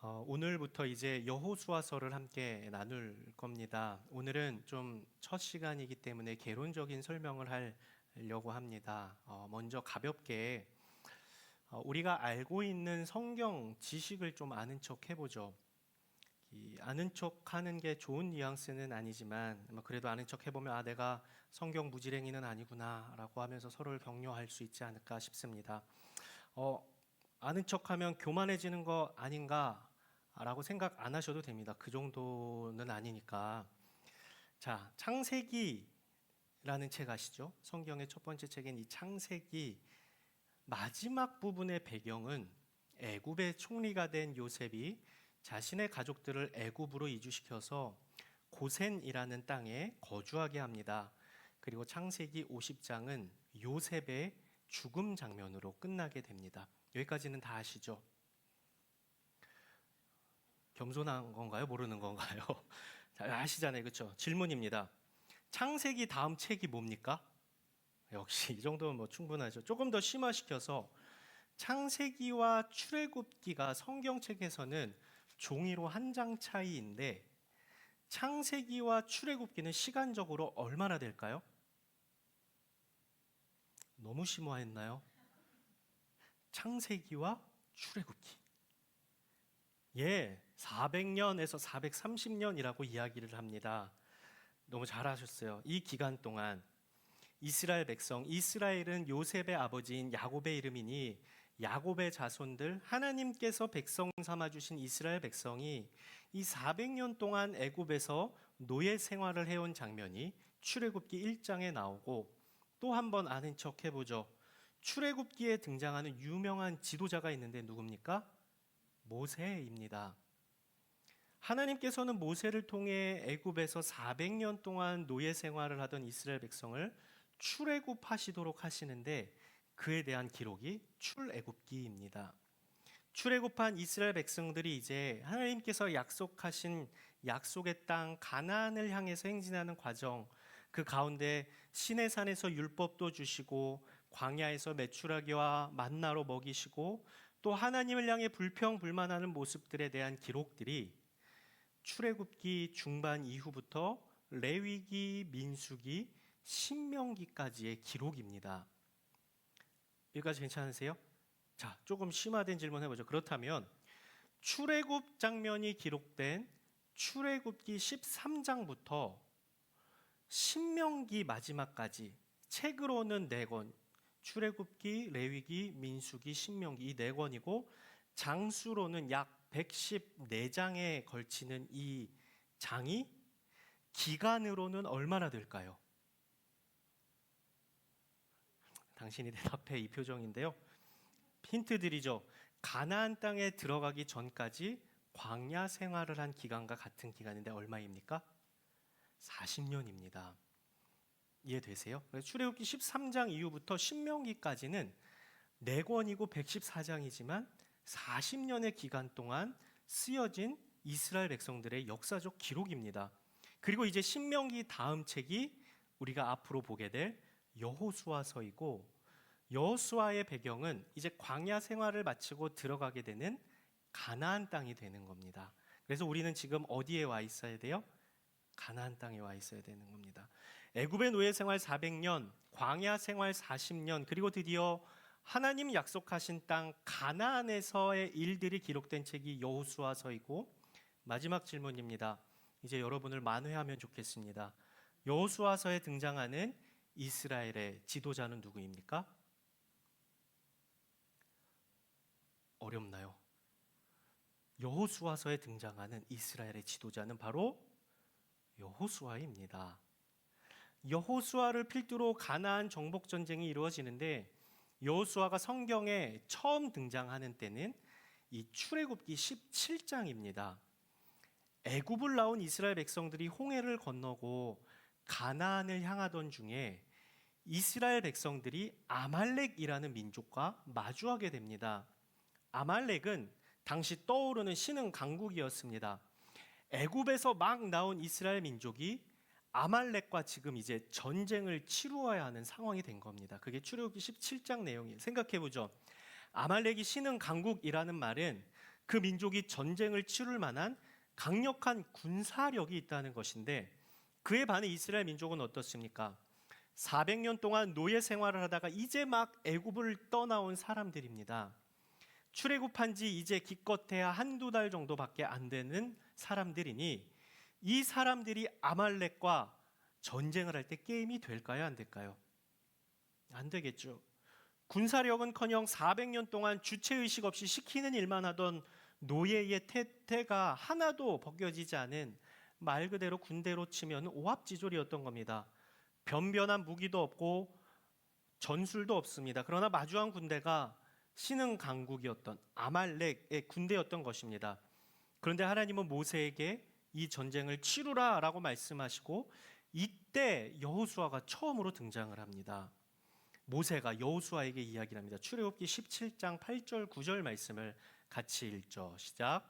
오늘부터 이제 여호수아서를 함께 나눌 겁니다. 오늘은 좀 첫 시간이기 때문에 개론적인 설명을 하려고 합니다. 먼저 가볍게 우리가 알고 있는 성경 지식을 좀 아는 척 해보죠. 이 아는 척 하는 게 좋은 뉘앙스는 아니지만 그래도 아는 척 해보면 내가 성경 무지랭이는 아니구나 라고 하면서 서로를 격려할 수 있지 않을까 싶습니다. 아는 척하면 교만해지는 거 아닌가 라고 생각 안 하셔도 됩니다. 그 정도는 아니니까. 자, 창세기라는 책 아시죠? 성경의 첫 번째 책인 이 창세기 마지막 부분의 배경은 애굽의 총리가 된 요셉이 자신의 가족들을 애굽으로 이주시켜서 고센이라는 땅에 거주하게 합니다. 그리고 창세기 50장은 요셉의 죽음 장면으로 끝나게 됩니다. 여기까지는 다 아시죠? 겸손한 건가요? 모르는 건가요? 잘 아시잖아요. 그렇죠? 질문입니다. 창세기 다음 책이 뭡니까? 역시 이 정도면 충분하죠. 조금 더 심화시켜서 창세기와 출애굽기가 성경책에서는 종이로 한 장 차이인데 창세기와 출애굽기는 시간적으로 얼마나 될까요? 너무 심화했나요? 창세기와 출애굽기. 400년에서 430년이라고 이야기를 합니다. 너무 잘하셨어요. 이 기간 동안 이스라엘 백성, 이스라엘은 요셉의 아버지인 야곱의 이름이니 야곱의 자손들, 하나님께서 백성 삼아주신 이스라엘 백성이 이 400년 동안 애굽에서 노예 생활을 해온 장면이 출애굽기 1장에 나오고, 또 한 번 아는 척 해보죠. 출애굽기에 등장하는 유명한 지도자가 있는데 누굽니까? 모세입니다. 하나님께서는 모세를 통해 애굽에서 400년 동안 노예 생활을 하던 이스라엘 백성을 출애굽하시도록 하시는데 그에 대한 기록이 출애굽기입니다. 출애굽한 이스라엘 백성들이 이제 하나님께서 약속하신 약속의 땅 가나안을 향해서 행진하는 과정, 그 가운데 시내산에서 율법도 주시고 광야에서 메추라기와 만나로 먹이시고 또 하나님을 향해 불평불만하는 모습들에 대한 기록들이 출애굽기 중반 이후부터 레위기, 민수기, 신명기까지의 기록입니다. 여기까지 괜찮으세요? 자, 조금 심화된 질문 해보죠. 그렇다면 출애굽 장면이 기록된 출애굽기 13장부터 신명기 마지막까지 책으로는 4권, 출애굽기, 레위기, 민수기, 신명기 이 4권이고 장수로는 약 114장에 걸치는 이 장이 기간으로는 얼마나 될까요? 당신이 대답해 이 표정인데요. 힌트 드리죠. 가나안 땅에 들어가기 전까지 광야 생활을 한 기간과 같은 기간인데 얼마입니까? 40년입니다. 이해되세요? 출애굽기 13장 이후부터 신명기까지는 4권이고 114장이지만 40년의 기간 동안 쓰여진 이스라엘 백성들의 역사적 기록입니다. 그리고 이제 신명기 다음 책이 우리가 앞으로 보게 될 여호수아서이고, 여호수아의 배경은 이제 광야 생활을 마치고 들어가게 되는 가나안 땅이 되는 겁니다. 그래서 우리는 지금 어디에 와 있어야 돼요? 가나안 땅에 와 있어야 되는 겁니다. 애굽의 노예 생활 400년, 광야 생활 40년, 그리고 드디어 하나님 약속하신 땅 가나안에서의 일들이 기록된 책이 여호수아서이고, 마지막 질문입니다. 이제 여러분을 만회하면 좋겠습니다. 여호수아서에 등장하는 이스라엘의 지도자는 누구입니까? 어렵나요? 여호수아서에 등장하는 이스라엘의 지도자는 바로 여호수아입니다. 여호수아를 필두로 가나안 정복 전쟁이 이루어지는데 여호수아가 성경에 처음 등장하는 때는 이 출애굽기 17장입니다. 애굽을 나온 이스라엘 백성들이 홍해를 건너고 가나안을 향하던 중에 이스라엘 백성들이 아말렉이라는 민족과 마주하게 됩니다. 아말렉은 당시 떠오르는 신흥 강국이었습니다. 애굽에서 막 나온 이스라엘 민족이 아말렉과 지금 이제 전쟁을 치루어야 하는 상황이 된 겁니다. 그게 출애굽기 17장 내용이에요. 생각해 보죠. 아말렉이 신흥 강국이라는 말은 그 민족이 전쟁을 치룰 만한 강력한 군사력이 있다는 것인데, 그에 반해 이스라엘 민족은 어떻습니까? 400년 동안 노예 생활을 하다가 이제 막 애굽을 떠나온 사람들입니다. 출애굽한 지 이제 기껏해야 한두 달 정도밖에 안 되는 사람들이니, 이 사람들이 아말렉과 전쟁을 할 때 게임이 될까요, 안 될까요? 안 되겠죠. 군사력은커녕 400년 동안 주체의식 없이 시키는 일만 하던 노예의 태태가 하나도 벗겨지지 않은, 말 그대로 군대로 치면 오합지졸이었던 겁니다. 변변한 무기도 없고 전술도 없습니다. 그러나 마주한 군대가 신흥 강국이었던 아말렉의 군대였던 것입니다. 그런데 하나님은 모세에게 이 전쟁을 치루라라고 말씀하시고, 이때 여호수아가 처음으로 등장을 합니다. 모세가 여호수아에게 이야기를 합니다. 출애굽기 17장 8절 9절 말씀을 같이 읽죠. 시작.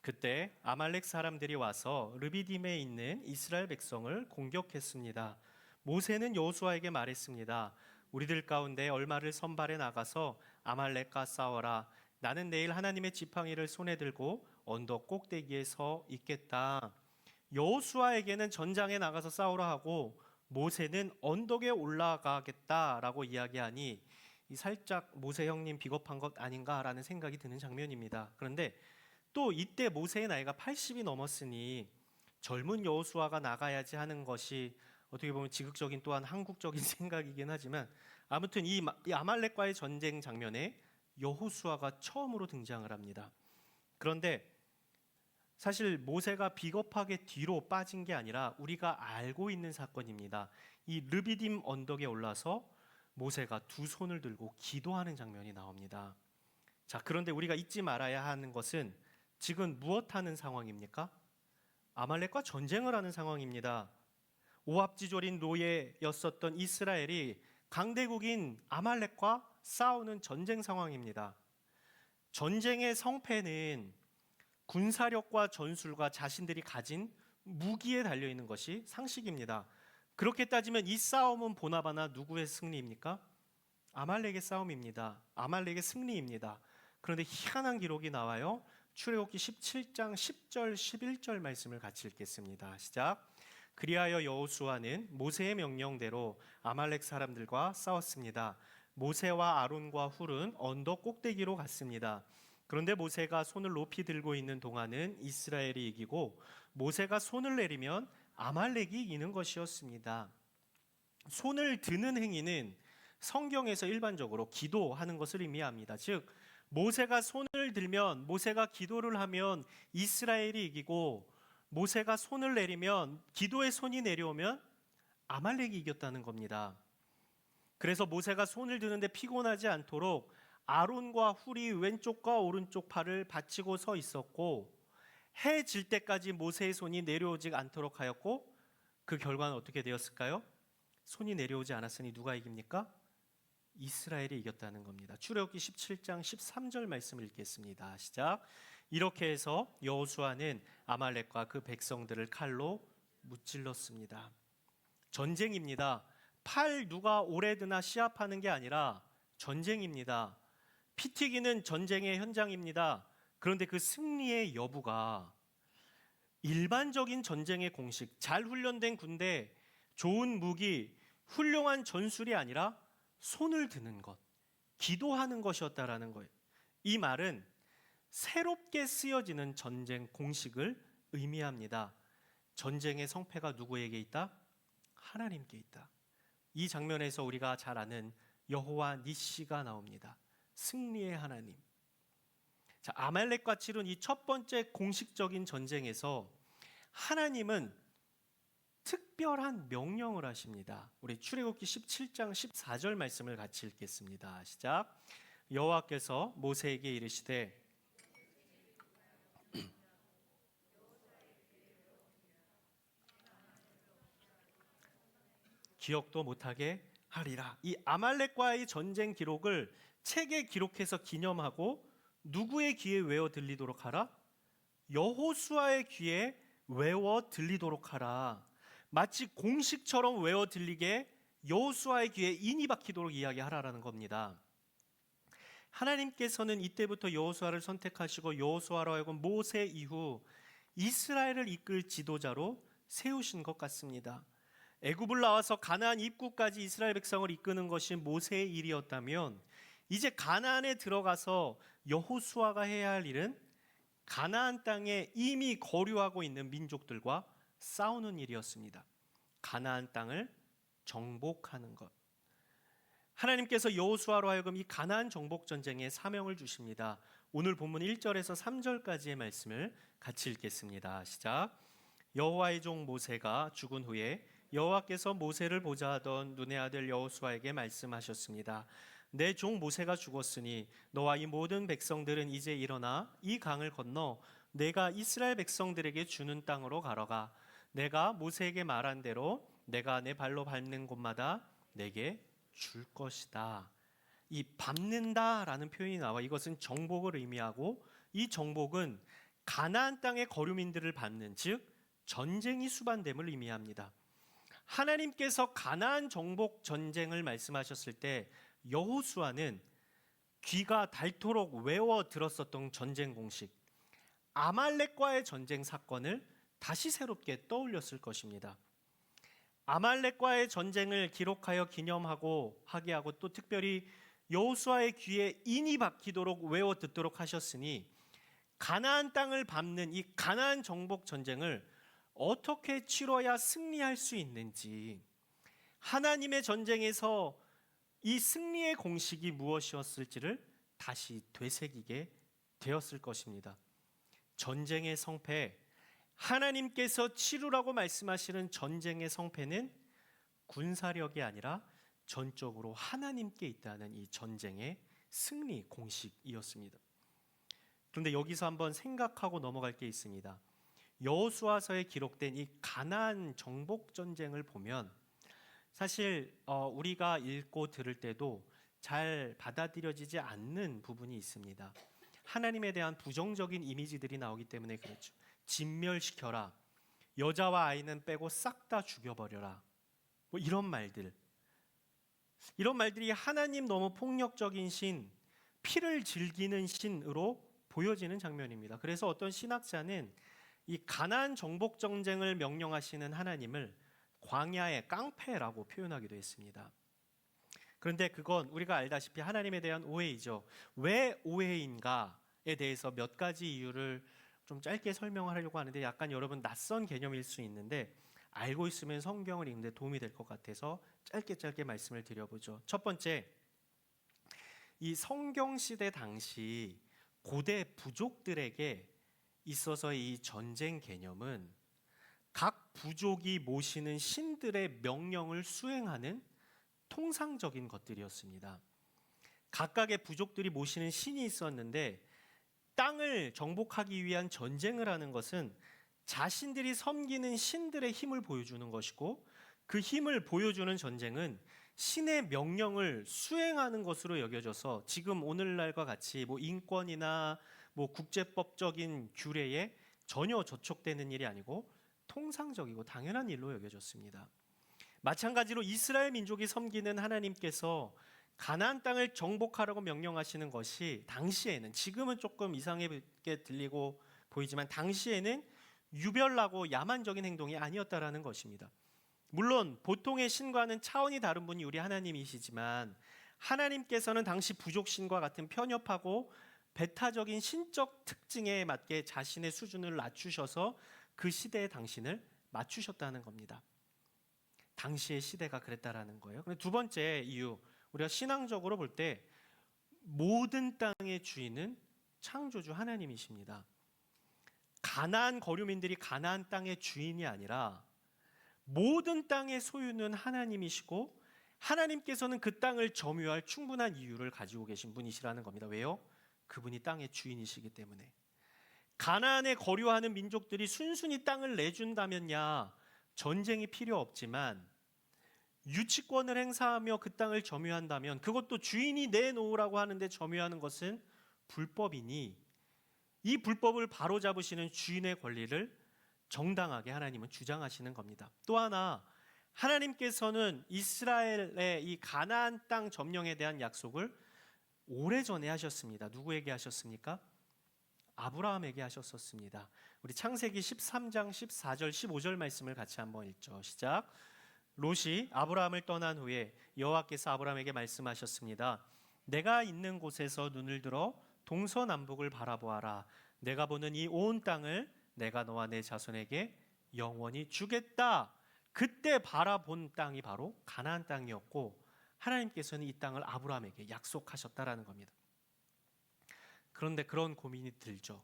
그때 아말렉 사람들이 와서 르비딤에 있는 이스라엘 백성을 공격했습니다. 모세는 여호수아에게 말했습니다. 우리들 가운데 얼마를 선발해 나가서 아말렉과 싸워라. 나는 내일 하나님의 지팡이를 손에 들고 언덕 꼭대기에 서 있겠다. 여호수아에게는 전장에 나가서 싸우라 하고, 모세는 언덕에 올라가겠다라고 이야기하니, 살짝 모세 형님 비겁한 것 아닌가라는 생각이 드는 장면입니다. 그런데 또 이때 모세의 나이가 80이 넘었으니 젊은 여호수아가 나가야지 하는 것이 어떻게 보면 지극적인 또한 한국적인 생각이긴 하지만, 아무튼 이 아말렉과의 전쟁 장면에 여호수아가 처음으로 등장을 합니다. 그런데 사실 모세가 비겁하게 뒤로 빠진 게 아니라 우리가 알고 있는 사건입니다. 이 르비딤 언덕에 올라서 모세가 두 손을 들고 기도하는 장면이 나옵니다. 자, 그런데 우리가 잊지 말아야 하는 것은 지금 무엇하는 상황입니까? 아말렉과 전쟁을 하는 상황입니다. 오합지졸인 노예였었던 이스라엘이 강대국인 아말렉과 싸우는 전쟁 상황입니다. 전쟁의 성패는 군사력과 전술과 자신들이 가진 무기에 달려있는 것이 상식입니다. 그렇게 따지면 이 싸움은 보나마나 누구의 승리입니까? 아말렉의 싸움입니다. 아말렉의 승리입니다. 그런데 희한한 기록이 나와요. 출애굽기 17장 10절 11절 말씀을 같이 읽겠습니다. 시작. 그리하여 여호수아는 모세의 명령대로 아말렉 사람들과 싸웠습니다. 모세와 아론과 훌은 언덕 꼭대기로 갔습니다. 그런데 모세가 손을 높이 들고 있는 동안은 이스라엘이 이기고, 모세가 손을 내리면 아말렉이 이기는 것이었습니다. 손을 드는 행위는 성경에서 일반적으로 기도하는 것을 의미합니다. 즉, 모세가 손을 들면, 모세가 기도를 하면 이스라엘이 이기고, 모세가 손을 내리면, 기도의 손이 내려오면 아말렉이 이겼다는 겁니다. 그래서 모세가 손을 드는데 피곤하지 않도록 아론과 훌이 왼쪽과 오른쪽 팔을 받치고 서 있었고, 해 질 때까지 모세의 손이 내려오지 않도록 하였고, 그 결과는 어떻게 되었을까요? 손이 내려오지 않았으니 누가 이깁니까? 이스라엘이 이겼다는 겁니다. 출애굽기 17장 13절 말씀을 읽겠습니다. 시작. 이렇게 해서 여호수아는 아말렉과 그 백성들을 칼로 무찔렀습니다. 전쟁입니다. 팔 누가 오래 드나 시합하는 게 아니라 전쟁입니다. 피 튀기는 전쟁의 현장입니다. 그런데 그 승리의 여부가 일반적인 전쟁의 공식, 잘 훈련된 군대, 좋은 무기, 훌륭한 전술이 아니라 손을 드는 것, 기도하는 것이었다라는 거예요. 이 말은 새롭게 쓰여지는 전쟁 공식을 의미합니다. 전쟁의 성패가 누구에게 있다? 하나님께 있다. 이 장면에서 우리가 잘 아는 여호와 니시가 나옵니다. 승리의 하나님. 자, 아말렉과 치룬 이 첫 번째 공식적인 전쟁에서 하나님은 특별한 명령을 하십니다. 우리 출애굽기 17장 14절 말씀을 같이 읽겠습니다. 시작. 여호와께서 모세에게 이르시되 기억도 못하게 하리라. 이 아말렉과의 전쟁 기록을 책에 기록해서 기념하고 누구의 귀에 외워 들리도록 하라? 여호수아의 귀에 외워 들리도록 하라. 마치 공식처럼 외워 들리게 여호수아의 귀에 인이 박히도록 이야기하라라는 겁니다. 하나님께서는 이때부터 여호수아를 선택하시고 여호수아로 하여금 모세 이후 이스라엘을 이끌 지도자로 세우신 것 같습니다. 애굽을 나와서 가나안 입구까지 이스라엘 백성을 이끄는 것이 모세의 일이었다면 이제 가나안에 들어가서 여호수아가 해야 할 일은 가나안 땅에 이미 거류하고 있는 민족들과 싸우는 일이었습니다. 가나안 땅을 정복하는 것. 하나님께서 여호수아로 하여금 이 가나안 정복 전쟁에 사명을 주십니다. 오늘 본문 1절에서 3절까지의 말씀을 같이 읽겠습니다. 시작. 여호와의 종 모세가 죽은 후에 여호와께서 모세를 보자 하던 눈의 아들 여호수아에게 말씀하셨습니다. 내 종 모세가 죽었으니 너와 이 모든 백성들은 이제 일어나 이 강을 건너 내가 이스라엘 백성들에게 주는 땅으로 가러가. 내가 모세에게 말한 대로 내가 내 발로 밟는 곳마다 내게 줄 것이다. 이 밟는다라는 표현이 나와 이것은 정복을 의미하고 이 정복은 가나안 땅의 거류민들을 밟는 즉 전쟁이 수반됨을 의미합니다. 하나님께서 가나안 정복 전쟁을 말씀하셨을 때 여호수아는 귀가 닳도록 외워 들었었던 전쟁 공식 아말렉과의 전쟁 사건을 다시 새롭게 떠올렸을 것입니다. 아말렉과의 전쟁을 기록하여 기념하고 하게 하고 또 특별히 여호수아의 귀에 인이 박히도록 외워 듣도록 하셨으니 가나안 땅을 밟는 이 가나안 정복 전쟁을 어떻게 치러야 승리할 수 있는지 하나님의 전쟁에서 이 승리의 공식이 무엇이었을지를 다시 되새기게 되었을 것입니다. 전쟁의 성패, 하나님께서 치루라고 말씀하시는 전쟁의 성패는 군사력이 아니라 전적으로 하나님께 있다는 이 전쟁의 승리 공식이었습니다. 그런데 여기서 한번 생각하고 넘어갈 게 있습니다. 여호수아서에 기록된 이 가나안 정복 전쟁을 보면 사실 우리가 읽고 들을 때도 잘 받아들여지지 않는 부분이 있습니다. 하나님에 대한 부정적인 이미지들이 나오기 때문에 그렇죠. 진멸시켜라, 여자와 아이는 빼고 싹 다 죽여버려라, 뭐 이런 말들이 하나님 너무 폭력적인 신, 피를 즐기는 신으로 보여지는 장면입니다. 그래서 어떤 신학자는 이 가나안 정복 전쟁을 명령하시는 하나님을 광야의 깡패라고 표현하기도 했습니다. 그런데 그건 우리가 알다시피 하나님에 대한 오해이죠. 왜 오해인가에 대해서 몇 가지 이유를 좀 짧게 설명하려고 하는데 약간 여러분 낯선 개념일 수 있는데 알고 있으면 성경을 읽는 데 도움이 될 것 같아서 짧게 말씀을 드려보죠. 첫 번째, 이 성경 시대 당시 고대 부족들에게 있어서 이 전쟁 개념은 각 부족이 모시는 신들의 명령을 수행하는 통상적인 것들이었습니다. 각각의 부족들이 모시는 신이 있었는데 땅을 정복하기 위한 전쟁을 하는 것은 자신들이 섬기는 신들의 힘을 보여주는 것이고 그 힘을 보여주는 전쟁은 신의 명령을 수행하는 것으로 여겨져서 지금 오늘날과 같이 뭐 인권이나 뭐 국제법적인 규례에 전혀 저촉되는 일이 아니고 통상적이고 당연한 일로 여겨졌습니다. 마찬가지로 이스라엘 민족이 섬기는 하나님께서 가나안 땅을 정복하라고 명령하시는 것이 당시에는, 지금은 조금 이상하게 들리고 보이지만 당시에는 유별나고 야만적인 행동이 아니었다라는 것입니다. 물론 보통의 신과는 차원이 다른 분이 우리 하나님이시지만 하나님께서는 당시 부족신과 같은 편협하고 배타적인 신적 특징에 맞게 자신의 수준을 낮추셔서 그 시대의 당신을 맞추셨다는 겁니다. 당시의 시대가 그랬다라는 거예요. 두 번째 이유, 우리가 신앙적으로 볼 때 모든 땅의 주인은 창조주 하나님이십니다. 가나안 거류민들이 가나안 땅의 주인이 아니라 모든 땅의 소유는 하나님이시고 하나님께서는 그 땅을 점유할 충분한 이유를 가지고 계신 분이시라는 겁니다. 왜요? 그분이 땅의 주인이시기 때문에. 가나안에 거류하는 민족들이 순순히 땅을 내준다면야 전쟁이 필요 없지만 유치권을 행사하며 그 땅을 점유한다면, 그것도 주인이 내놓으라고 하는데 점유하는 것은 불법이니 이 불법을 바로잡으시는 주인의 권리를 정당하게 하나님은 주장하시는 겁니다. 또 하나, 하나님께서는 이스라엘의 이 가나안 땅 점령에 대한 약속을 오래전에 하셨습니다. 누구에게 하셨습니까? 아브라함에게 하셨었습니다. 우리 창세기 13장 14절 15절 말씀을 같이 한번 읽죠. 시작. 롯이 아브라함을 떠난 후에 여호와께서 아브라함에게 말씀하셨습니다. 내가 있는 곳에서 눈을 들어 동서남북을 바라보아라. 내가 보는 이 온 땅을 내가 너와 내 자손에게 영원히 주겠다. 그때 바라본 땅이 바로 가나안 땅이었고 하나님께서는 이 땅을 아브라함에게 약속하셨다라는 겁니다. 그런데 그런 고민이 들죠.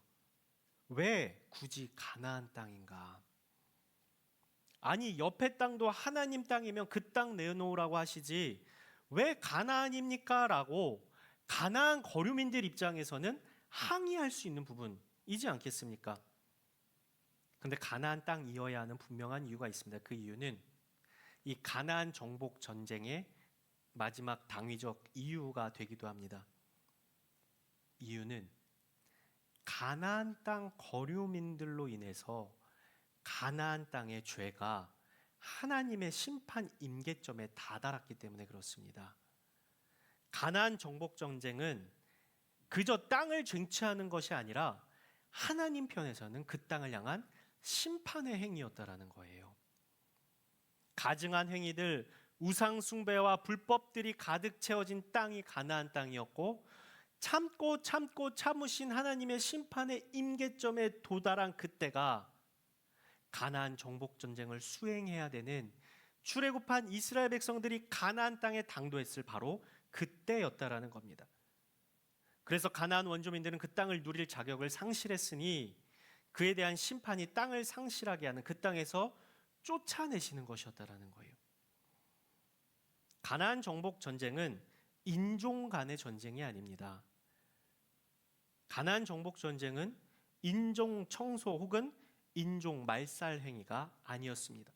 왜 굳이 가나안 땅인가? 아니 옆에 땅도 하나님 땅이면 그 땅 내놓으라고 하시지 왜 가나안입니까? 라고 가나안 거류민들 입장에서는 항의할 수 있는 부분이지 않겠습니까? 그런데 가나안 땅이어야 하는 분명한 이유가 있습니다. 그 이유는 이 가나안 정복 전쟁의 마지막 당위적 이유가 되기도 합니다. 이유는 가나안 땅 거류민들로 인해서 가나안 땅의 죄가 하나님의 심판 임계점에 다다랐기 때문에 그렇습니다. 가나안 정복 전쟁은 그저 땅을 쟁취하는 것이 아니라 하나님 편에서는 그 땅을 향한 심판의 행위였다라는 거예요. 가증한 행위들, 우상 숭배와 불법들이 가득 채워진 땅이 가나안 땅이었고 참고 참으신 하나님의 심판의 임계점에 도달한 그때가 가나안 정복 전쟁을 수행해야 되는 출애굽한 이스라엘 백성들이 가나안 땅에 당도했을 바로 그때였다라는 겁니다. 그래서 가나안 원주민들은 그 땅을 누릴 자격을 상실했으니 그에 대한 심판이 땅을 상실하게 하는 그 땅에서 쫓아내시는 것이었다라는 거예요. 가나안 정복 전쟁은 인종 간의 전쟁이 아닙니다. 가나안 정복 전쟁은 인종 청소 혹은 인종 말살 행위가 아니었습니다.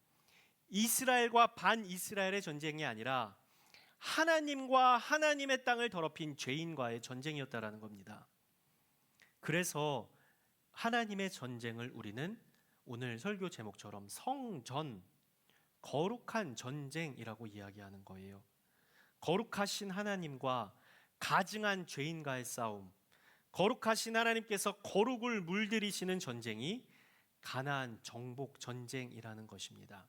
이스라엘과 반이스라엘의 전쟁이 아니라 하나님과 하나님의 땅을 더럽힌 죄인과의 전쟁이었다라는 겁니다. 그래서 하나님의 전쟁을 우리는 오늘 설교 제목처럼 성전, 거룩한 전쟁이라고 이야기하는 거예요. 거룩하신 하나님과 가증한 죄인과의 싸움, 거룩하신 하나님께서 거룩을 물들이시는 전쟁이 가나안 정복 전쟁이라는 것입니다.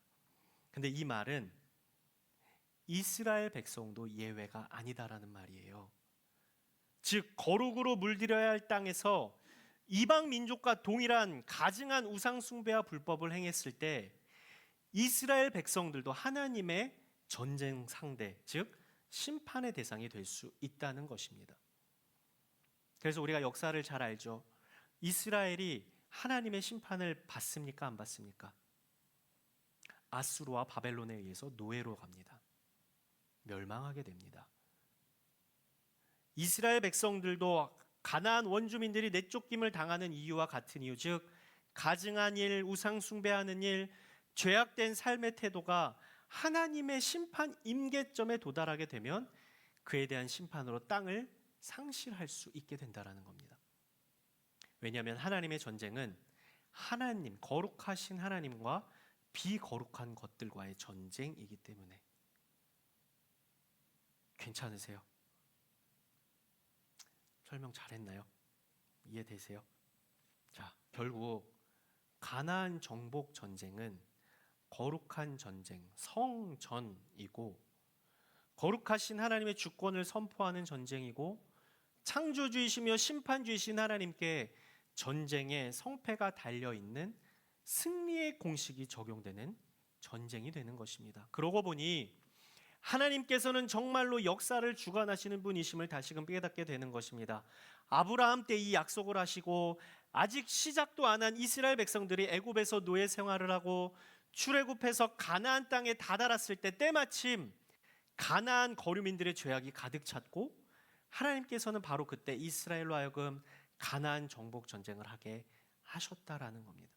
근데 이 말은 이스라엘 백성도 예외가 아니다라는 말이에요. 즉 거룩으로 물들여야 할 땅에서 이방 민족과 동일한 가증한 우상 숭배와 불법을 행했을 때 이스라엘 백성들도 하나님의 전쟁 상대, 즉 심판의 대상이 될 수 있다는 것입니다. 그래서 우리가 역사를 잘 알죠. 이스라엘이 하나님의 심판을 받습니까? 안 받습니까? 아수르와 바벨론에 의해서 노예로 갑니다. 멸망하게 됩니다. 이스라엘 백성들도 가나안 원주민들이 내쫓김을 당하는 이유와 같은 이유, 즉 가증한 일, 우상 숭배하는 일, 죄악된 삶의 태도가 하나님의 심판 임계점에 도달하게 되면 그에 대한 심판으로 땅을 상실할 수 있게 된다라는 겁니다. 왜냐하면 하나님의 전쟁은 하나님, 거룩하신 하나님과 비거룩한 것들과의 전쟁이기 때문에. 괜찮으세요? 설명 잘했나요? 이해되세요? 자, 결국 가나안 정복 전쟁은 거룩한 전쟁, 성전이고 거룩하신 하나님의 주권을 선포하는 전쟁이고 창조주이시며 심판주이신 하나님께 전쟁에 성패가 달려있는 승리의 공식이 적용되는 전쟁이 되는 것입니다. 그러고 보니 하나님께서는 정말로 역사를 주관하시는 분이심을 다시금 깨닫게 되는 것입니다. 아브라함 때 이 약속을 하시고 아직 시작도 안 한 이스라엘 백성들이 애굽에서 노예 생활을 하고 출애굽해서 가나안 땅에 다다랐을 때 때마침 가나안 거류민들의 죄악이 가득 찼고 하나님께서는 바로 그때 이스라엘로 하여금 가나안 정복 전쟁을 하게 하셨다라는 겁니다.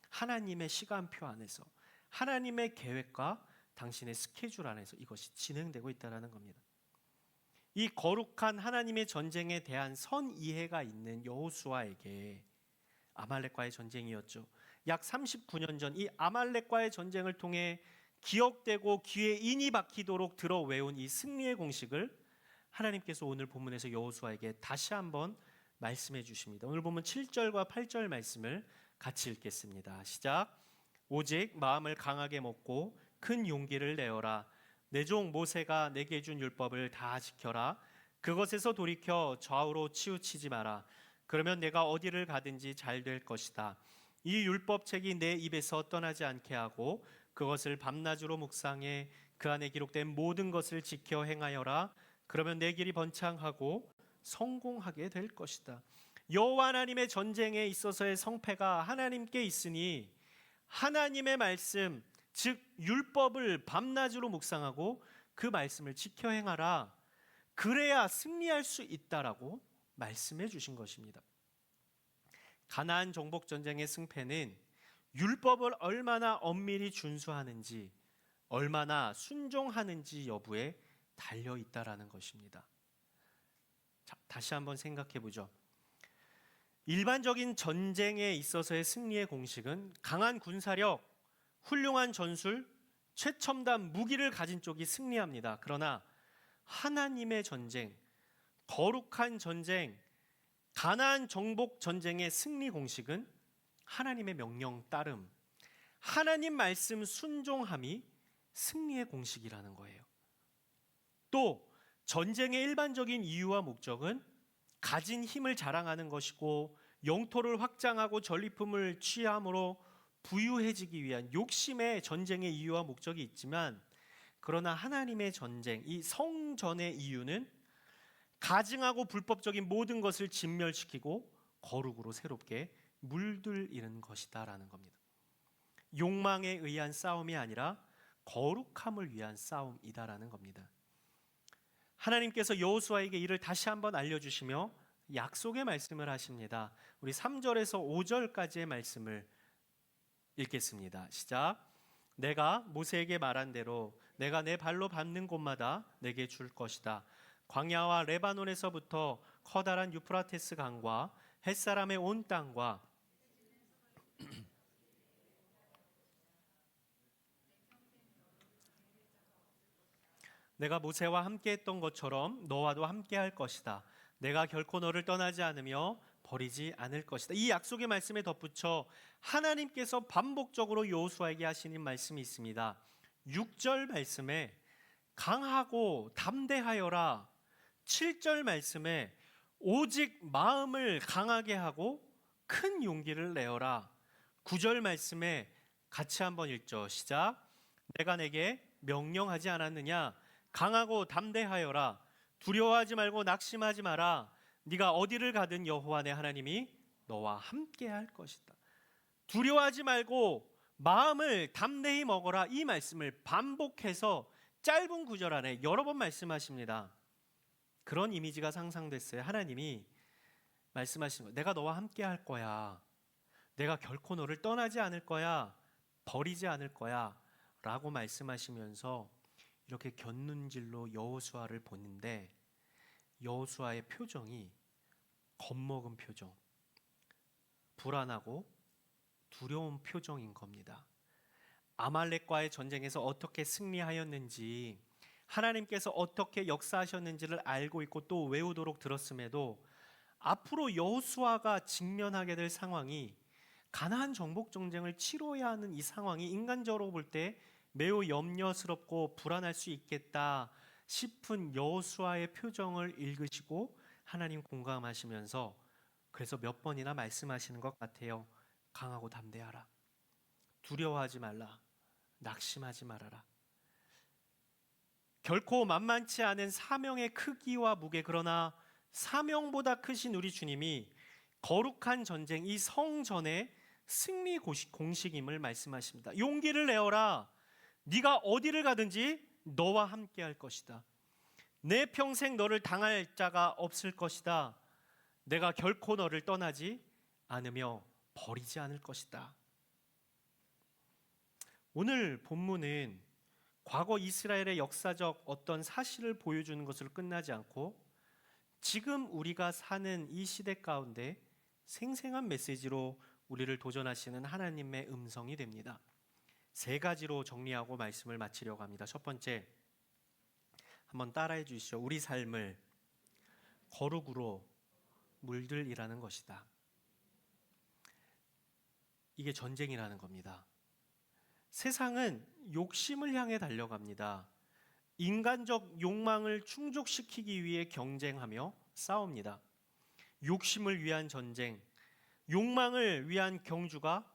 하나님의 시간표 안에서 하나님의 계획과 당신의 스케줄 안에서 이것이 진행되고 있다는 겁니다. 이 거룩한 하나님의 전쟁에 대한 선 이해가 있는 여호수아에게 아말렉과의 전쟁이었죠. 약 39년 전 이 아말렉과의 전쟁을 통해 기억되고 귀에 인이 박히도록 들어 외운 이 승리의 공식을 하나님께서 오늘 본문에서 여호수아에게 다시 한번 말씀해 주십니다. 오늘 본문 7절과 8절 말씀을 같이 읽겠습니다. 시작. 오직 마음을 강하게 먹고 큰 용기를 내어라. 내 종 모세가 내게 준 율법을 다 지켜라. 그것에서 돌이켜 좌우로 치우치지 마라. 그러면 내가 어디를 가든지 잘 될 것이다. 이 율법책이 내 입에서 떠나지 않게 하고 그것을 밤낮으로 묵상해 그 안에 기록된 모든 것을 지켜 행하여라. 그러면 내 길이 번창하고 성공하게 될 것이다. 여호와 하나님의 전쟁에 있어서의 성패가 하나님께 있으니 하나님의 말씀, 즉 율법을 밤낮으로 묵상하고 그 말씀을 지켜 행하라. 그래야 승리할 수 있다라고 말씀해 주신 것입니다. 가나안 정복 전쟁의 승패는 율법을 얼마나 엄밀히 준수하는지, 얼마나 순종하는지 여부에 달려 있다라는 것입니다. 자, 다시 한번 생각해 보죠. 일반적인 전쟁에 있어서의 승리의 공식은 강한 군사력, 훌륭한 전술, 최첨단 무기를 가진 쪽이 승리합니다. 그러나 하나님의 전쟁, 거룩한 전쟁, 가나안 정복 전쟁의 승리 공식은 하나님의 명령 따름, 하나님 말씀 순종함이 승리의 공식이라는 거예요. 또 전쟁의 일반적인 이유와 목적은 가진 힘을 자랑하는 것이고 영토를 확장하고 전리품을 취함으로 부유해지기 위한 욕심의 전쟁의 이유와 목적이 있지만, 그러나 하나님의 전쟁, 이 성전의 이유는 가증하고 불법적인 모든 것을 진멸시키고 거룩으로 새롭게 물들이는 것이다라는 겁니다. 욕망에 의한 싸움이 아니라 거룩함을 위한 싸움이다라는 겁니다. 하나님께서 여호수아에게 이를 다시 한번 알려주시며 약속의 말씀을 하십니다. 우리 3절에서 5절까지의 말씀을 읽겠습니다. 시작. 내가 모세에게 말한 대로 내가 내 발로 밟는 곳마다 내게 줄 것이다. 광야와 레바논에서부터 커다란 유프라테스 강과 햇사람의 온 땅과 내가 모세와 함께 했던 것처럼 너와도 함께 할 것이다. 내가 결코 너를 떠나지 않으며 버리지 않을 것이다. 이 약속의 말씀에 덧붙여 하나님께서 반복적으로 여호수아에게 하시는 말씀이 있습니다. 6절 말씀에 강하고 담대하여라. 7절 말씀에 오직 마음을 강하게 하고 큰 용기를 내어라. 9절 말씀에 같이 한번 읽죠. 시작. 내가 내게 명령하지 않았느냐? 강하고 담대하여라. 두려워하지 말고 낙심하지 마라. 네가 어디를 가든 여호와 내 하나님이 너와 함께 할 것이다. 두려워하지 말고 마음을 담대히 먹어라. 이 말씀을 반복해서 짧은 구절 안에 여러 번 말씀하십니다. 그런 이미지가 상상됐어요. 하나님이 말씀하시는 거예요. 내가 너와 함께 할 거야. 내가 결코 너를 떠나지 않을 거야. 버리지 않을 거야. 라고 말씀하시면서 이렇게 곁눈질로 여호수아를 보는데 여호수아의 표정이 겁먹은 표정, 불안하고 두려운 표정인 겁니다. 아말렉과의 전쟁에서 어떻게 승리하였는지, 하나님께서 어떻게 역사하셨는지를 알고 있고 또 외우도록 들었음에도 앞으로 여호수아가 직면하게 될 상황이, 가나안 정복 전쟁을 치러야 하는 이 상황이 인간적으로 볼 때 매우 염려스럽고 불안할 수 있겠다 싶은 여호수아의 표정을 읽으시고 하나님 공감하시면서 그래서 몇 번이나 말씀하시는 것 같아요. 강하고 담대하라. 두려워하지 말라. 낙심하지 말아라. 결코 만만치 않은 사명의 크기와 무게, 그러나 사명보다 크신 우리 주님이 거룩한 전쟁, 이 성전의 승리 공식임을 말씀하십니다. 용기를 내어라. 네가 어디를 가든지 너와 함께 할 것이다. 내 평생 너를 당할 자가 없을 것이다. 내가 결코 너를 떠나지 않으며 버리지 않을 것이다. 오늘 본문은 과거 이스라엘의 역사적 어떤 사실을 보여주는 것으로 끝나지 않고 지금 우리가 사는 이 시대 가운데 생생한 메시지로 우리를 도전하시는 하나님의 음성이 됩니다. 세 가지로 정리하고 말씀을 마치려고 합니다. 첫 번째, 한번 따라해 주시죠. 우리 삶을 거룩으로 물들이라는 것이다. 이게 전쟁이라는 겁니다. 세상은 욕심을 향해 달려갑니다. 인간적 욕망을 충족시키기 위해 경쟁하며 싸웁니다. 욕심을 위한 전쟁, 욕망을 위한 경주가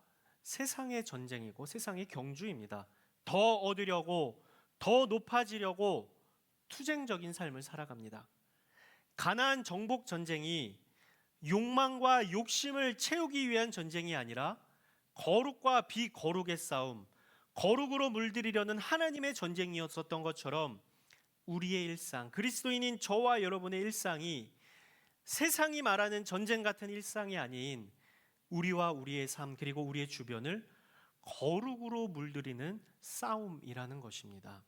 세상의 전쟁이고 세상의 경주입니다. 더 얻으려고, 더 높아지려고 투쟁적인 삶을 살아갑니다. 가나안 정복 전쟁이 욕망과 욕심을 채우기 위한 전쟁이 아니라 거룩과 비거룩의 싸움, 거룩으로 물들이려는 하나님의 전쟁이었었던 것처럼 우리의 일상, 그리스도인인 저와 여러분의 일상이 세상이 말하는 전쟁 같은 일상이 아닌 우리와 우리의 삶 그리고 우리의 주변을 거룩으로 물들이는 싸움이라는 것입니다.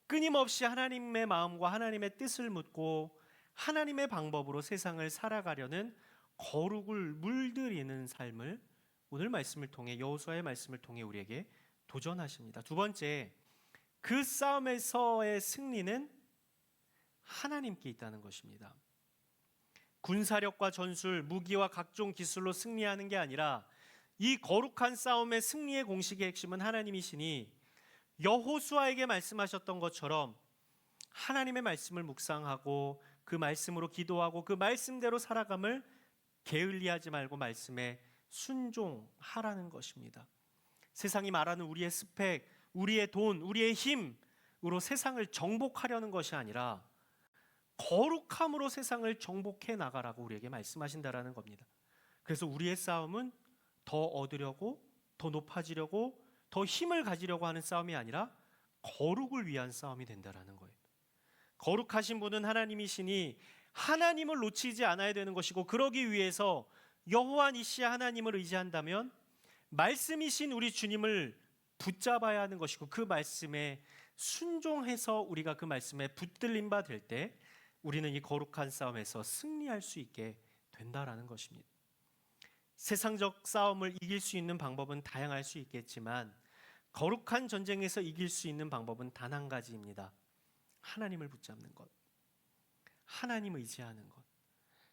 끊임없이 하나님의 마음과 하나님의 뜻을 묻고 하나님의 방법으로 세상을 살아가려는 거룩을 물들이는 삶을 오늘 말씀을 통해, 여호수아의 말씀을 통해 우리에게 도전하십니다. 두 번째, 그 싸움에서의 승리는 하나님께 있다는 것입니다. 군사력과 전술, 무기와 각종 기술로 승리하는 게 아니라 이 거룩한 싸움의 승리의 공식의 핵심은 하나님이시니 여호수아에게 말씀하셨던 것처럼 하나님의 말씀을 묵상하고 그 말씀으로 기도하고 그 말씀대로 살아감을 게을리하지 말고 말씀에 순종하라는 것입니다. 세상이 말하는 우리의 스펙, 우리의 돈, 우리의 힘으로 세상을 정복하려는 것이 아니라 거룩함으로 세상을 정복해 나가라고 우리에게 말씀하신다라는 겁니다. 그래서 우리의 싸움은 더 얻으려고, 더 높아지려고, 더 힘을 가지려고 하는 싸움이 아니라 거룩을 위한 싸움이 된다라는 거예요. 거룩하신 분은 하나님이시니 하나님을 놓치지 않아야 되는 것이고, 그러기 위해서 여호와 니시 하나님을 의지한다면 말씀이신 우리 주님을 붙잡아야 하는 것이고, 그 말씀에 순종해서 우리가 그 말씀에 붙들림 바 될 때 우리는 이 거룩한 싸움에서 승리할 수 있게 된다라는 것입니다. 세상적 싸움을 이길 수 있는 방법은 다양할 수 있겠지만 거룩한 전쟁에서 이길 수 있는 방법은 단 한 가지입니다. 하나님을 붙잡는 것, 하나님 의지하는 것,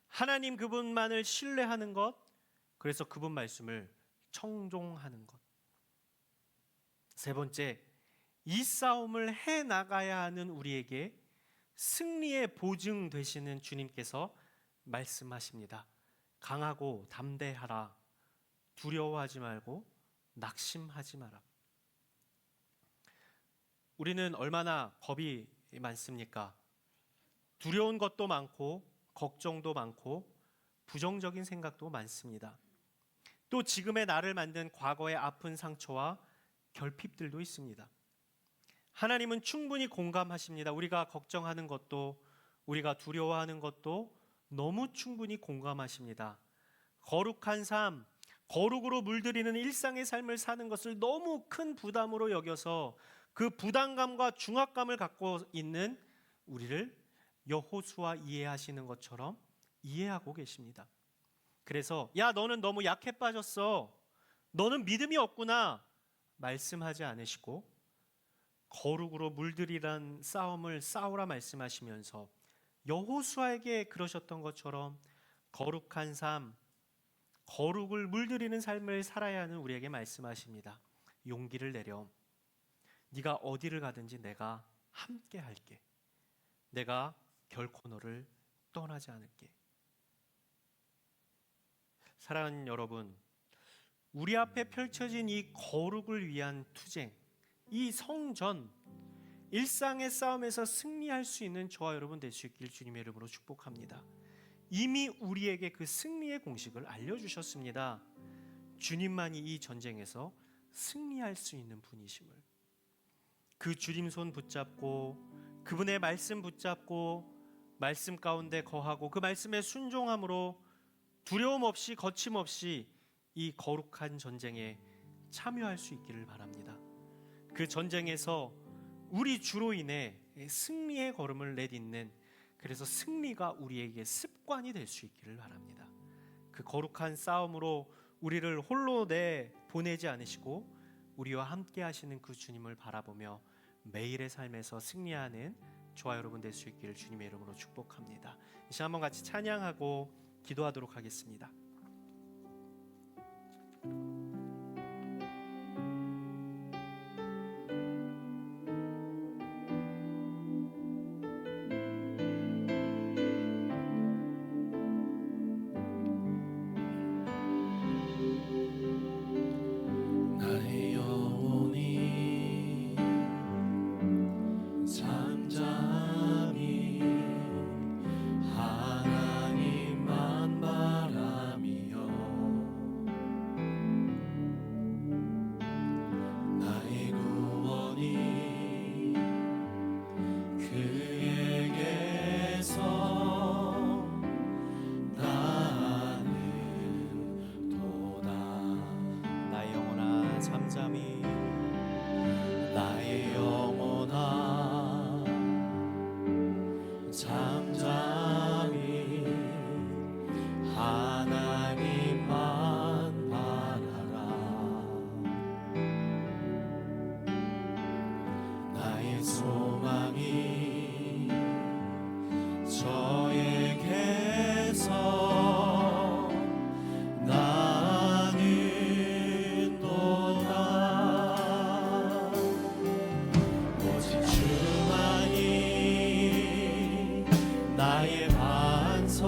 하나님 그분만을 신뢰하는 것, 그래서 그분 말씀을 청종하는 것. 세 번째, 이 싸움을 해 나가야 하는 우리에게 승리의 보증 되시는 주님께서 말씀하십니다. 강하고 담대하라. 두려워하지 말고 낙심하지 마라. 우리는 얼마나 겁이 많습니까? 두려운 것도 많고 걱정도 많고 부정적인 생각도 많습니다. 또 지금의 나를 만든 과거의 아픈 상처와 결핍들도 있습니다. 하나님은 충분히 공감하십니다. 우리가 걱정하는 것도, 우리가 두려워하는 것도 너무 충분히 공감하십니다. 거룩한 삶, 거룩으로 물들이는 일상의 삶을 사는 것을 너무 큰 부담으로 여겨서 그 부담감과 중압감을 갖고 있는 우리를 여호수아 이해하시는 것처럼 이해하고 계십니다. 그래서 야, 너는 너무 약해 빠졌어, 너는 믿음이 없구나 말씀하지 않으시고 거룩으로 물들이란 싸움을 싸우라 말씀하시면서 여호수아에게 그러셨던 것처럼 거룩한 삶, 거룩을 물들이는 삶을 살아야 하는 우리에게 말씀하십니다. 용기를 내렴. 네가 어디를 가든지 내가 함께 할게. 내가 결코 너를 떠나지 않을게. 사랑하는 여러분, 우리 앞에 펼쳐진 이 거룩을 위한 투쟁, 이 성전, 일상의 싸움에서 승리할 수 있는 저와 여러분 될 수 있길 주님의 이름으로 축복합니다. 이미 우리에게 그 승리의 공식을 알려주셨습니다. 주님만이 이 전쟁에서 승리할 수 있는 분이심을, 그 주님 손 붙잡고 그분의 말씀 붙잡고 말씀 가운데 거하고 그 말씀에 순종함으로 두려움 없이 거침없이 이 거룩한 전쟁에 참여할 수 있기를 바랍니다. 그 전쟁에서 우리 주로 인해 승리의 걸음을 내딛는, 그래서 승리가 우리에게 습관이 될 수 있기를 바랍니다. 그 거룩한 싸움으로 우리를 홀로 보내지 않으시고 우리와 함께 하시는 그 주님을 바라보며 매일의 삶에서 승리하는 저와 여러분 될 수 있기를 주님의 이름으로 축복합니다. 이 시간 한번 같이 찬양하고 기도하도록 하겠습니다. 나의 영혼이 잠잠히 하나님만 바라며 나의 구원이 그에게서 나는도다. 나의 영혼아 잠잠히 나의 영혼아 잠잠히 하나님만 바라라. 나의 소망이 저에게서 나는도다. 오직 주만이 나의 반석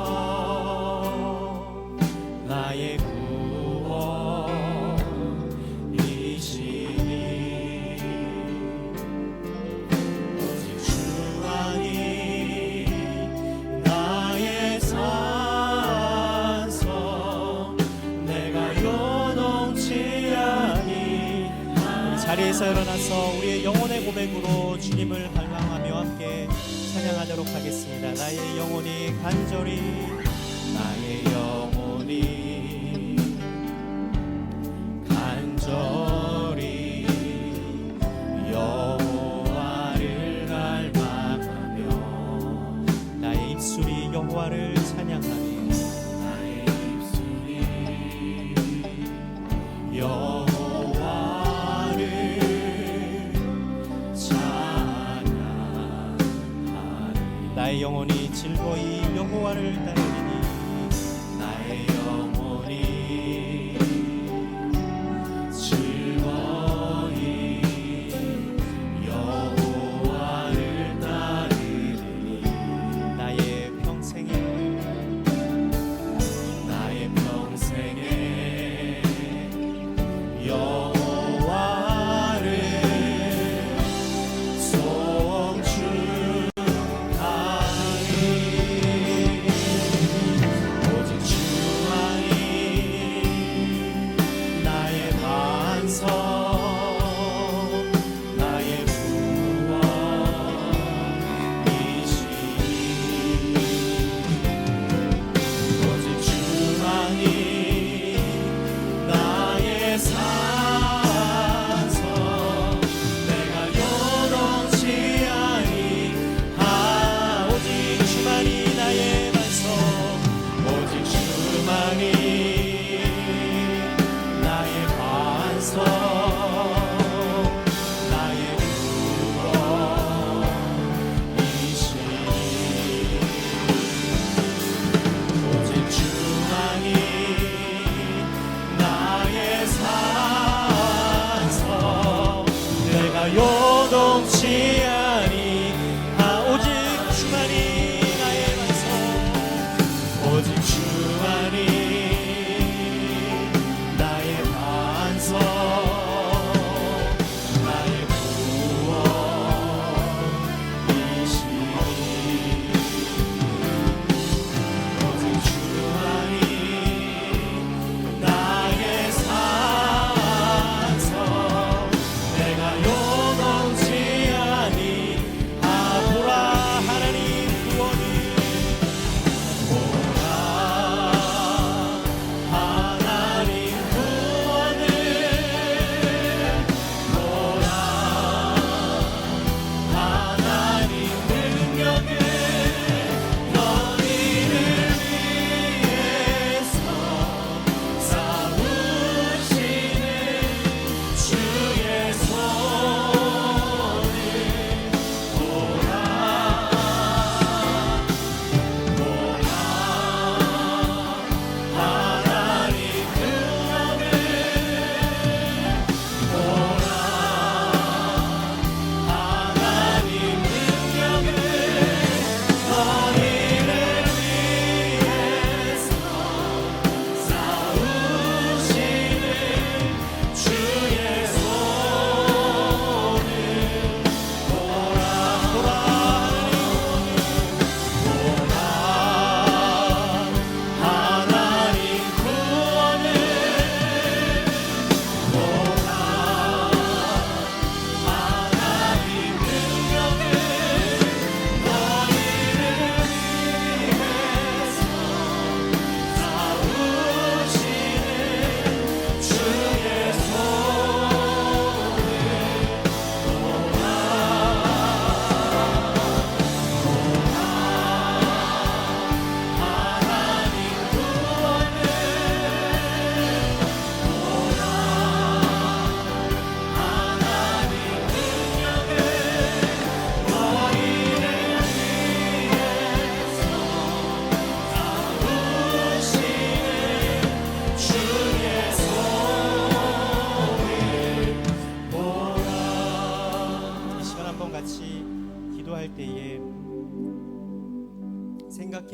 나의 구원이시니 오직 주만이 나의 산성 내가 요동치 아니. 우리 자리에서 일어나서 우리의 영혼의 고백으로 주님을 갈망하며 함께 찬양하도록 하겠습니다. 나의 영혼이 간절히 나의 영혼이 간절히 여호와를 갈망하며 나의 입술이 여호와를 찬양하며 나의 입술이 여호와를 찬양하리. 나의 영혼이 즐거이 여호와를 따르리니 나의 영혼이 즐거이 여호와를 따르리니 나의 평생에 여호와를 송축하리.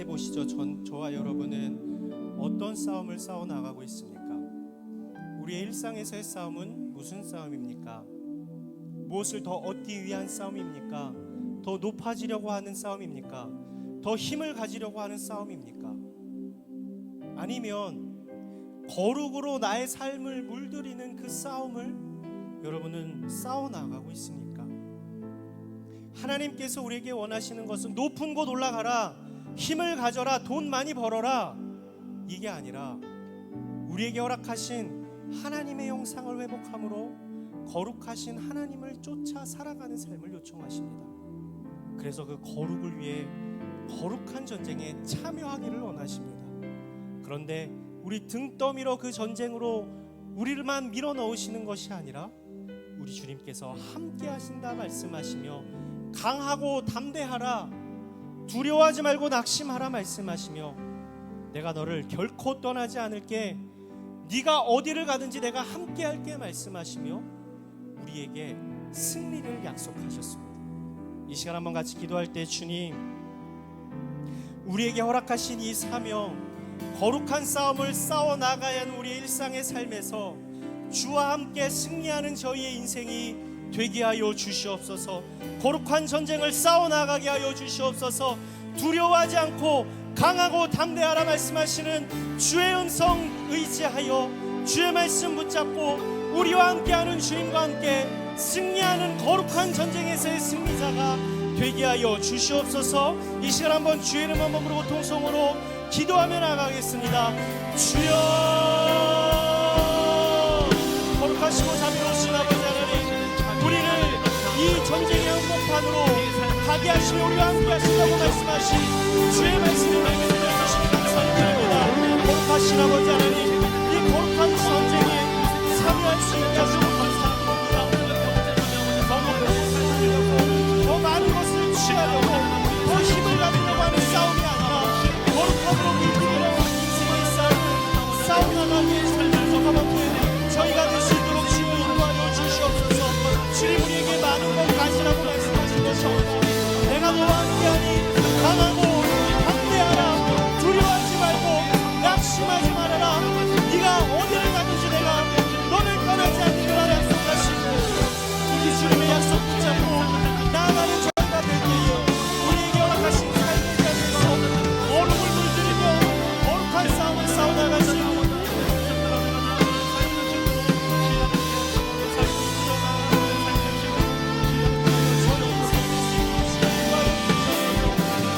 보시죠. 저와 여러분은 어떤 싸움을 싸워 나가고 있습니까? 우리의 일상에서의 싸움은 무슨 싸움입니까? 무엇을 더 얻기 위한 싸움입니까? 더 높아지려고 하는 싸움입니까? 더 힘을 가지려고 하는 싸움입니까? 아니면 거룩으로 나의 삶을 물들이는 그 싸움을 여러분은 싸워 나가고 있습니까? 하나님께서 우리에게 원하시는 것은 높은 곳 올라가라, 힘을 가져라, 돈 많이 벌어라, 이게 아니라 우리에게 허락하신 하나님의 형상을 회복함으로 거룩하신 하나님을 쫓아 살아가는 삶을 요청하십니다. 그래서 그 거룩을 위해 거룩한 전쟁에 참여하기를 원하십니다. 그런데 우리 등 떠밀어 그 전쟁으로 우리를만 밀어 넣으시는 것이 아니라 우리 주님께서 함께 하신다 말씀하시며 강하고 담대하라, 두려워하지 말고 낙심하라 말씀하시며 내가 너를 결코 떠나지 않을게, 네가 어디를 가든지 내가 함께 할게 말씀하시며 우리에게 승리를 약속하셨습니다. 이 시간 한번 같이 기도할 때 주님, 우리에게 허락하신 이 사명, 거룩한 싸움을 싸워 나가야 하는 우리의 일상의 삶에서 주와 함께 승리하는 저희의 인생이 되게 하여 주시옵소서. 거룩한 전쟁을 싸워 나가게 하여 주시옵소서. 두려워하지 않고 강하고 담대하라 말씀하시는 주의 음성 의지하여 주의 말씀 붙잡고 우리와 함께하는 주님과 함께 승리하는 거룩한 전쟁에서의 승리자가 되게 하여 주시옵소서. 이 시간 한번 주의 이름 한번 부르고 통성으로 기도하며 나가겠습니다. 주여, 거룩하시고 자비로우신 아버지 하나님, 우리를 이 전쟁의 한복판으로 가게 하시며 우리와 함께 하신다고 말씀하신 주의 말씀을 말씀해 주시니 감사합니다. 거룩하신 아버지 하나님, 이 거룩한 전쟁에 참여할 수 있게 하시고 감사합니다. 더 많은 것을 취하려고, 더 힘을 가지려고 하는 싸움이 아니라 거룩함으로 물들이려고 하는 인생의 싸움을 싸워나가기에 살면서 가볍게 저희가 될 수 있도록 주여 인도하여 주시옵소서. 주님, 우리에게 많은 것 가지라고 말씀하신 것처럼 내가 너와 함께하니 강하고 담대하라, 두려워하지 말고 낙심하지 말아라, 네가 어디를 가든지 내가 너를 떠나지 않기를 약속하신 이 주님의 약속 붙잡고 나아가는 저희가 되기에 우리에게 허락하신 삶의 자리에서 거룩을 물들이며 거룩한 싸움을 싸워나갈 수 있는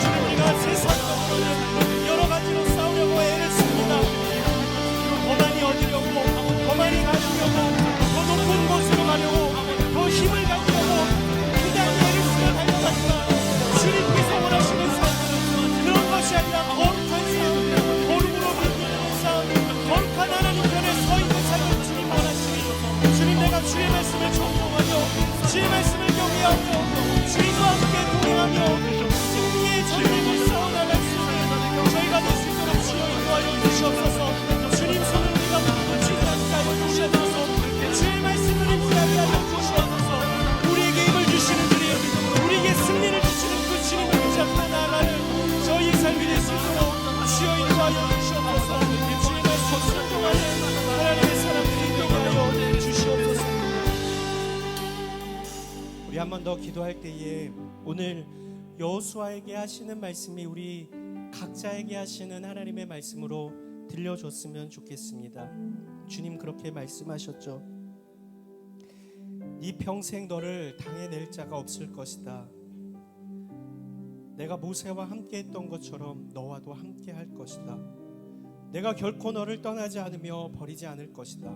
주님과 세상으로는 여러 가지로 싸우려고 애를 씁니다. 더 많이 얻으려고, 더 많이 가지려고, 더 높은 곳으로 가려고, 더 힘을 가지려고 그냥 애를 쓰며 달려가지만 주님께서 원하시는 삶은 그런 것이 아니라 거룩한 삶, 거룩으로 물들이는 삶, 거룩한 하나님 편에 서 있는 삶을 주님 원하시니 주님, 내가 주의 말씀을 존중하며 주의 말씀을 경외하며 주님과 함께 동행하며 승리의 전쟁을 싸워나갈 수 있는 저희가 될 수 있도록 주여 인도하여 주시옵소서. 주님 손을 우리가 붙잡지 않게 하여 주시옵소서. 주의 말씀을 임하게 하여 주시옵소서. 우리에게 힘을 주시는 주님, 우리에게 승리를 주시는 그 주님을 붙잡고 나아가는 저희의 삶이 될 수 있도록 주여 인도하여 주시옵소서. 주의 말씀 순종하는 하나님의 사람들이 되게 하여 주시옵소서. 우리 한 번 더 기도할 때에 오늘 여호수아에게 하시는 말씀이 우리 각자에게 하시는 하나님의 말씀으로 들려줬으면 좋겠습니다. 주님 그렇게 말씀하셨죠. 네 평생 너를 당해낼 자가 없을 것이다. 내가 모세와 함께 했던 것처럼 너와도 함께 할 것이다. 내가 결코 너를 떠나지 않으며 버리지 않을 것이다.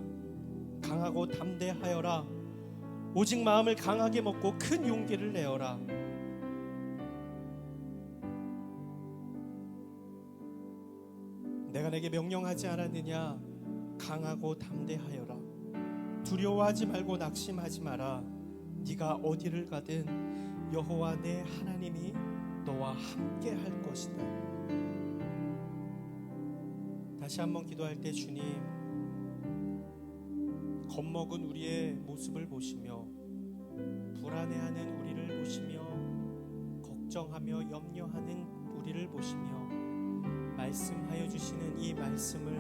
강하고 담대하여라. 오직 마음을 강하게 먹고 큰 용기를 내어라. 내가 내게 명령하지 않았느냐? 강하고 담대하여라. 두려워하지 말고 낙심하지 마라. 네가 어디를 가든 여호와 내 하나님이 너와 함께 할 것이다. 다시 한번 기도할 때 주님, 겁먹은 우리의 모습을 보시며 불안해하는 우리를 보시며 걱정하며 염려하는 우리를 보시며 말씀하여 주시는 이 말씀을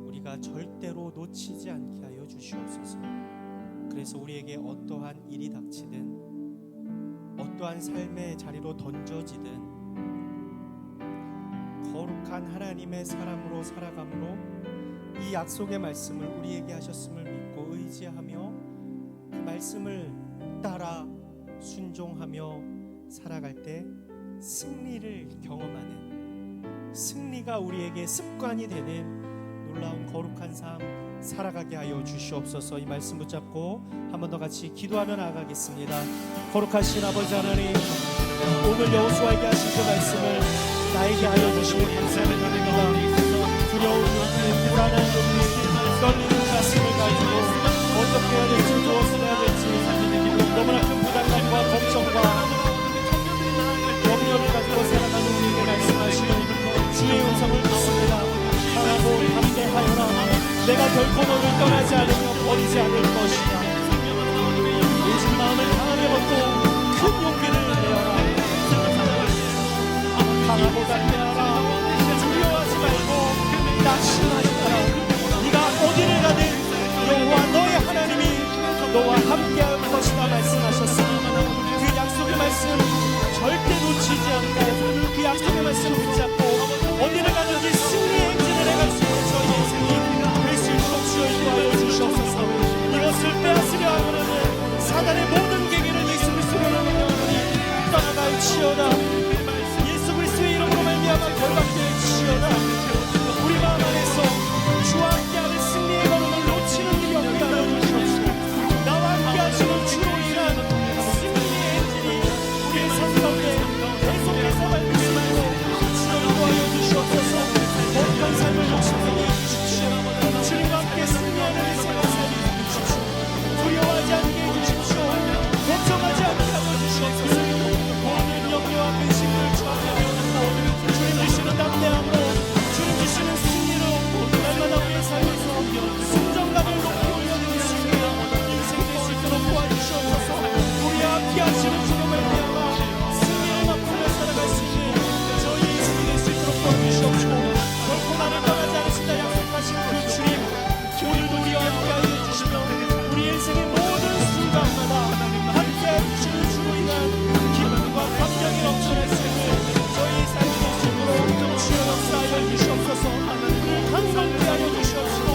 우리가 절대로 놓치지 않게 하여 주시옵소서. 그래서 우리에게 어떠한 일이 닥치든 어떠한 삶의 자리로 던져지든 거룩한 하나님의 사람으로 살아감으로 이 약속의 말씀을 우리에게 하셨음을 믿고 의지하며 그 말씀을 따라 순종하며 살아갈 때 승리를 경험하는, 승리가 우리에게 습관이 되는 놀라운 거룩한 삶 살아가게 하여 주시옵소서. 이 말씀 붙잡고 한 번 더 같이 기도하며 나아가겠습니다. 거룩하신 아버지 하나님, 오늘 여호수아에게 하신 그 말씀을 나에게 알려주시니 감사드립니다. 두려운 눈빛, 불안한 눈빛, 떨리는 가슴을 가지고 어떻게 해야 될지, 무엇을 해야 될지 너무나 큰 부담감과 걱정과 염려를 가지고 살아가는 우리에게 말씀하시는 주의 음성을 듣습니다. 강하고 담대하여라. 내가 결코 너를 떠나지 않으며 버리지 않을 것이다. 오직 마음을 강하게 먹고 큰 용기를 내어라. 강하고 담대하라. 두려워하지 말고 낙심하지 마라. 네가 어디를 가든 여호와 너의 하나님이 너와 함께할 것이다 말씀하셨습니다. 그 약속의 말씀 절대 놓치지 않고 그 약속의 말씀 붙잡고 어디를 가든지 승리의 행진을 해갈 수 있는 저희 인생이 될 수 있도록 주여 인도하여 주시옵소서. 이것을 빼앗으려 하면은 사단의 모든 계기를 예수 그리스도로 명하노니 떠나갈지어다. 예수 그리스도의 이름으로 말미암아 결박될지어다. 우리 마음 안에서 주와 함께하는 승리의 걸음을 놓치는 일이 없게 하여 주시옵소서. 나와 함께하시는 주로 인한 승리의 행진이 우리의 삶 가운데 계속해서 밟히시고 주여 인도하여 주시옵소서. 거룩한 삶을 욕심내게 해주십시오. 주님과 함께 승리하는 인생을 살게 해주십시오. 두려워하지 않게 해주십시오. 걱정하지 않게 하여 주시옵소서. 모든 염려와 근심을 주 앞에 내어놓고 주님 주시는 담대함으로 주님 주시는 승리로 날마다 우리의 삶에서 순정감을 높이 올려드릴 수 있는 인생 될 수 있도록 도와주시옵소서. 우리와 함께하시는 주님을 대하여 승리를 맛보며 살아갈 수 있는 저희 인생이 될 수 있도록 도와주시옵시고 결코 나를 떠나지 않으신다 약속하신 그 주님, 오늘도 우리와 함께하여 주시며 우리 인생의 모든 순간마다 함께하여 주시는 주로 인한 기쁨과 감격이 넘쳐날 수 있는 저희 삶이 될 수 있도록 주여 역사하여 주시옵소서. 우리를 강건케 하여 주시옵시고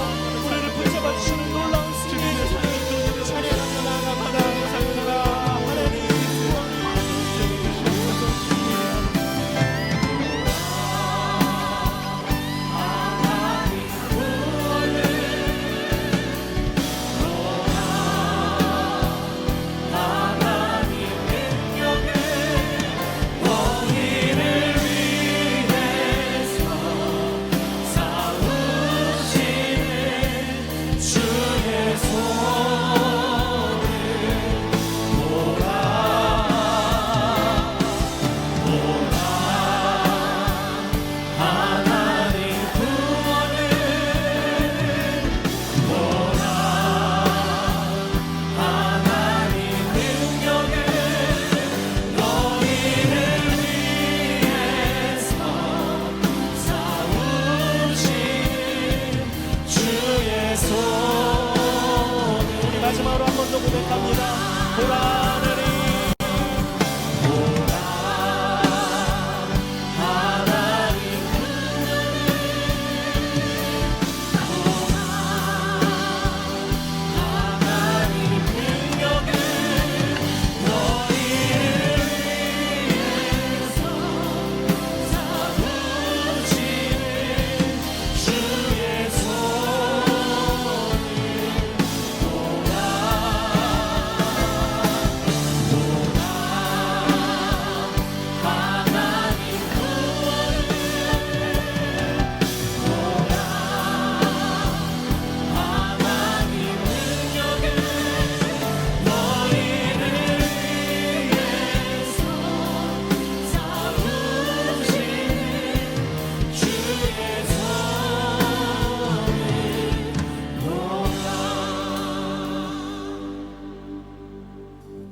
우리를 붙잡아 주시는 놀라운 승리의 주님 찬양하며 나아갑니다. 하나님 우리 마지막으로 한 번 더 고백합니다. 보라 하나님,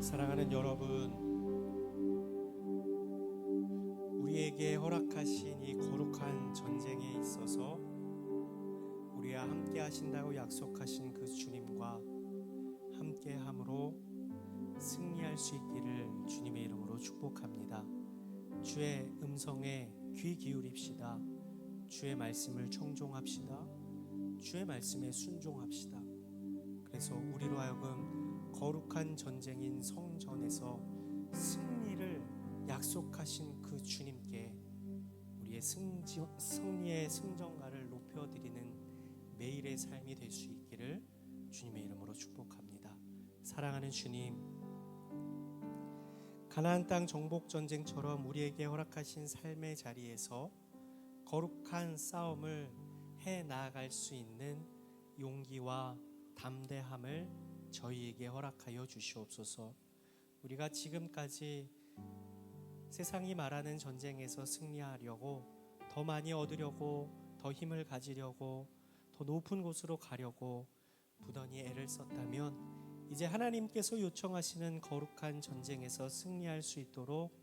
사랑하는 여러분, 우리에게 허락하신 이 거룩한 거룩한 전쟁에 있어서 우리와 함께 하신다고 약속하신 그 주님과 함께 함으로 승리할 수 있기를 주님의 이름으로 축복합니다. 주의 음성에 귀 기울입시다. 주의 말씀을 청종합시다. 주의 말씀에 순종합시다. 그래서 우리로 하여금 거룩한 전쟁인 성전에서 승리를 약속하신 그 주님께 우리의 승리의 승전가를 높여드리는 매일의 삶이 될 수 있기를 주님의 이름으로 축복합니다. 사랑하는 주님, 가나안 땅 정복 전쟁처럼 우리에게 허락하신 삶의 자리에서 거룩한 싸움을 해 나아갈 수 있는 용기와 담대함을 저희에게 허락하여 주시옵소서. 우리가 지금까지 세상이 말하는 전쟁에서 승리하려고 더 많이 얻으려고 더 힘을 가지려고 더 높은 곳으로 가려고 부단히 애를 썼다면 이제 하나님께서 요청하시는 거룩한 전쟁에서 승리할 수 있도록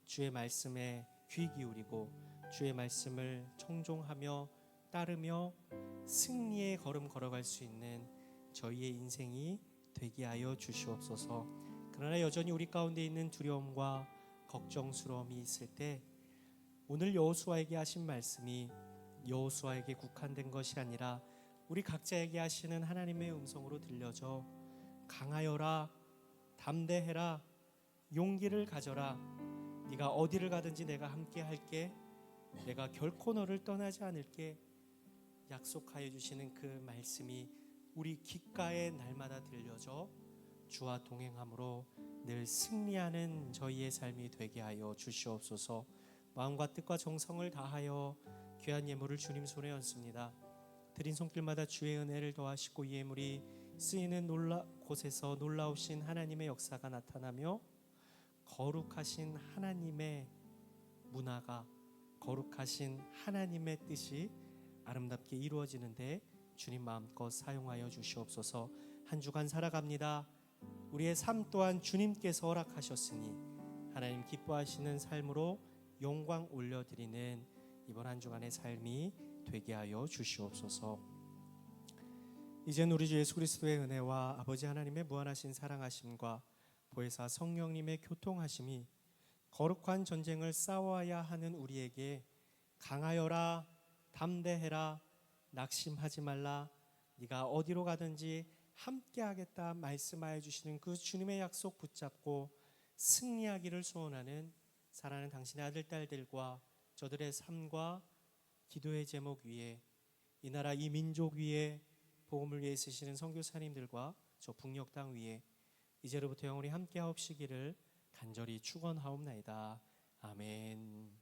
주의 말씀에 귀 기울이고 주의 말씀을 청종하며 따르며 승리의 걸음 걸어갈 수 있는 저희의 인생이 되게 하여 주시옵소서. 그러나 여전히 우리 가운데 있는 두려움과 걱정스러움이 있을 때 오늘 여호수아에게 하신 말씀이 여호수아에게 국한된 것이 아니라 우리 각자에게 하시는 하나님의 음성으로 들려져 강하여라, 담대해라, 용기를 가져라. 네가 어디를 가든지 내가 함께 할게. 내가 결코 너를 떠나지 않을게. 약속하여 주시는 그 말씀이 우리 귓가에 날마다 들려져 주와 동행함으로 늘 승리하는 저희의 삶이 되게 하여 주시옵소서. 마음과 뜻과 정성을 다하여 귀한 예물을 주님 손에 얹습니다. 드린 손길마다 주의 은혜를 더하시고 이 예물이 쓰이는 곳에서 놀라우신 하나님의 역사가 나타나며 거룩하신 하나님의 문화가, 거룩하신 하나님의 뜻이 아름답게 이루어지는데 주님 마음껏 사용하여 주시옵소서. 한 주간 살아갑니다. 우리의 삶 또한 주님께서 허락하셨으니 하나님 기뻐하시는 삶으로 영광 올려드리는 이번 한 주간의 삶이 되게 하여 주시옵소서. 이젠 우리 주 예수 그리스도의 은혜와 아버지 하나님의 무한하신 사랑하심과 보혜사 성령님의 교통하심이 거룩한 전쟁을 싸워야 하는 우리에게 강하여라, 담대해라, 낙심하지 말라, 네가 어디로 가든지 함께하겠다 말씀하여 주시는 그 주님의 약속 붙잡고 승리하기를 소원하는 사랑하는 당신의 아들 딸들과 저들의 삶과 기도의 제목 위에 이 나라 이 민족 위에 복음을 위해 쓰시는 선교사님들과 저 북녘 땅 위에 이제로부터 영원히 함께하옵시기를 간절히 축원하옵나이다. 아멘.